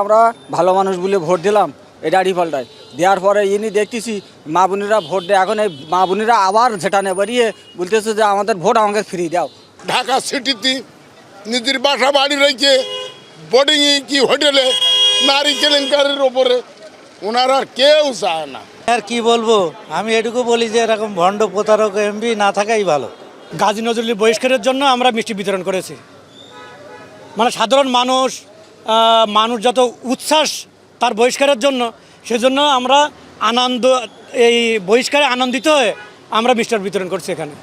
আমরা ভালো মানুষ বলে ভোট দিলাম, এটা ডিফল্টায় দেওয়ার পরে ইনি দেখতেছি মা বোনেরা ভোট দেয়। এখন এই মা বোনেরা আবার যেটা বেরিয়ে বলতেছে যে আমাদের ভোট আমাকে ফ্রি দাও। ঢাকা সিটিতে নিজের বাসা বাড়ি রেখে বোর্ডিংয়ে কি হোটেলে নারী কেলেঙ্কারের ওপরে ওনারা আর কেউ চায় না। আর কি বলবো, আমি এটুকু বলি যে এরকম ভণ্ড প্রতারক এমপি না থাকাই ভালো। গাজী নজরুলের বহিষ্কারের জন্য আমরা মিষ্টি বিতরণ করেছি, মানে সাধারণ মানুষ যত উচ্ছ্বাস তার বহিষ্কারের জন্য, সেজন্য আমরা এই বহিষ্কারে আনন্দিত হয়ে আমরা মিষ্টার বিতরণ করছি এখানে।